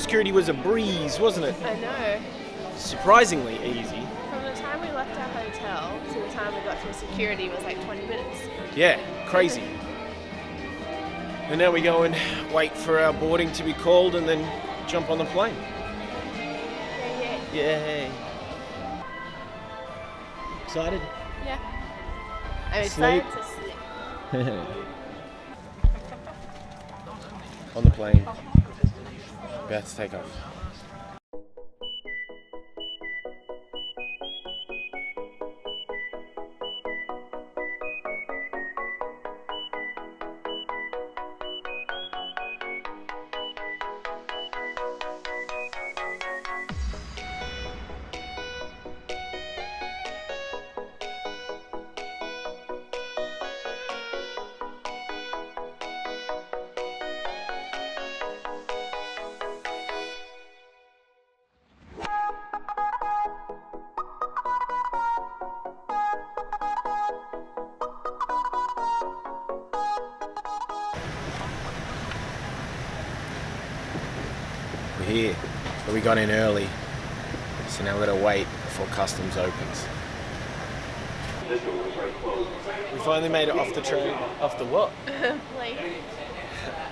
security was a breeze, wasn't it? I know. Surprisingly easy. From the time we left our hotel to the time we got through security was like 20 minutes. Yeah, crazy. And now we go and wait for our boarding to be called and then jump on the plane. Yeah. Yay. Excited? Yeah. I'm Sleep. excited to sleep. On the plane. About to take off. We're here, but we got in early, so now we've got to wait before customs opens. We finally made it off the train. Off the what? Like,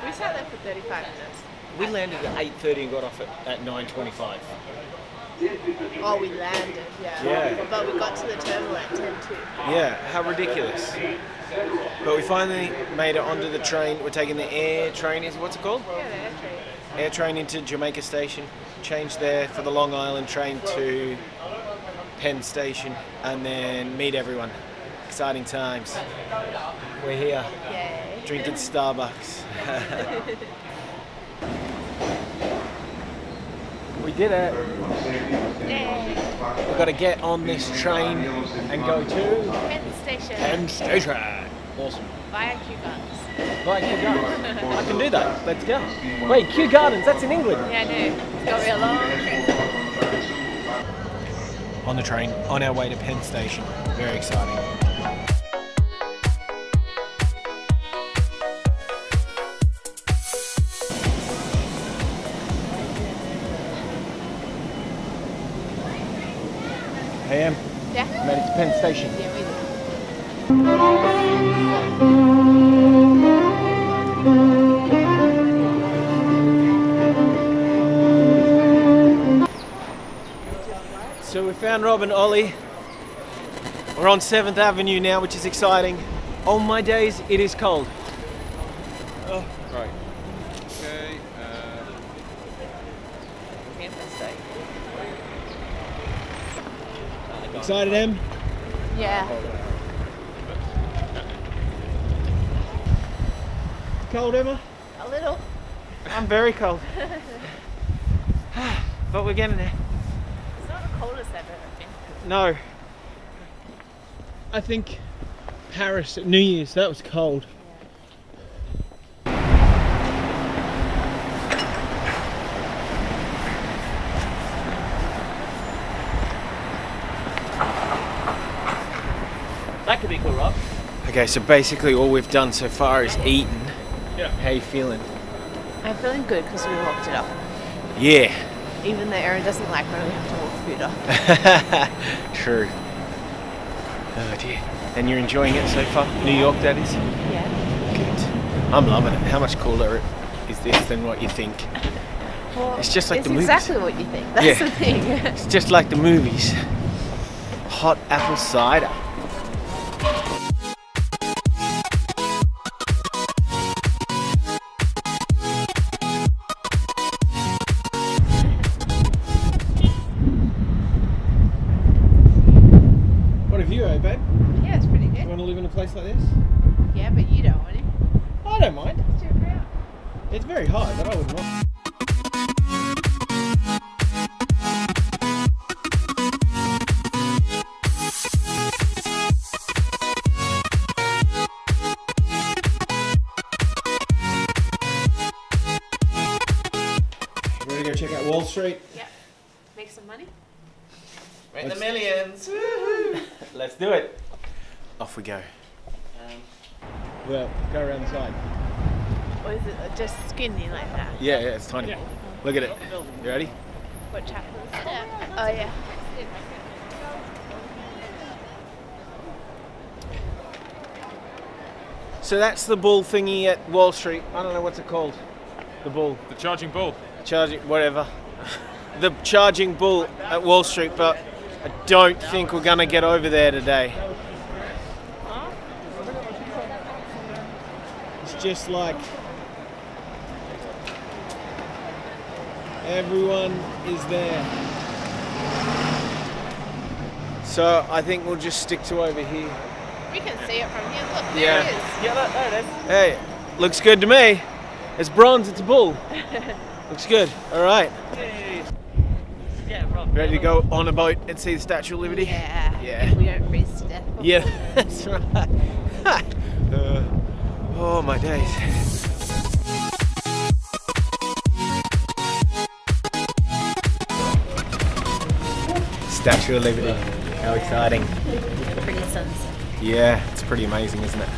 we sat there for 35 minutes. We landed at 8:30 and got off at 9:25. Oh, we landed, Yeah. But we got to the terminal at 10:02. Yeah, how ridiculous. But we finally made it onto the train. We're taking the air train, what's it called? Yeah, the air train. Air train into Jamaica Station. Changed there for the Long Island train to Penn Station and then meet everyone. Exciting times. We're here, Yay. drinking Starbucks. We did it. Yay. We've got to get on this train and go to Penn Station. Penn Station. Awesome. Via Kew Gardens. Right, Kew Gardens. I can do that. Let's go. Wait, Kew Gardens, that's in England. Yeah, I know. It's got real long. On the train, on our way to Penn Station. Very exciting. Hey, Em. Yeah. Made it to Penn Station. Yeah, we did. So we found Rob and Ollie. We're on 7th Avenue now, which is exciting. On my days, it is cold. Oh. Right. Okay. Excited, Em? Yeah. Cold, Emma? A little. I'm very cold. But we're getting there. It's not the coldest I've ever been. No. I think Paris at New Year's, that was cold. That could be cool, Rob. Okay, so basically all we've done so far is eaten. Yeah. How you feeling? I'm feeling good because we walked it up. Yeah. Even though Erin doesn't like when we have to walk food up. True. Oh dear. And you're enjoying it so far? New York, that is? Yeah. Good. I'm loving it. How much cooler is this than what you think? Well, It's just like it's the movies. exactly what you think. That's Yeah. the thing. It's just like the movies. Hot apple cider. What a view, eh, babe? Yeah, it's pretty You good. want to live in a place like this? Yeah, but you don't want to. I don't mind. It's your crowd. It's very high, but I wouldn't mind. Ready to go check out Wall Street? Yep. Make some money. Make the millions. Woohoo! Let's do it. Off we go. Well, go around the side. Or is it just skinny like that? Yeah, it's tiny. Yeah. Look at it. You ready? What happens? Yeah. Oh yeah. So that's the bull thingy at Wall Street. I don't know what's it called. The bull. The charging bull. Charging, whatever. The charging bull at Wall Street, but I don't think we're gonna get over there today. It's just like everyone is there. So I think we'll just stick to over here. We can see it from here. Look, there Yeah. it is. Yeah, there it is. Hey, looks good to me. It's bronze, it's a bull. Looks good. All right. Yeah, Rob. Ready to go on a boat and see the Statue of Liberty? Yeah. Yeah. If we don't freeze to death. Yeah, that's right. Oh my days. Statue of Liberty. How exciting. Pretty sunset. Yeah, it's pretty amazing, isn't it?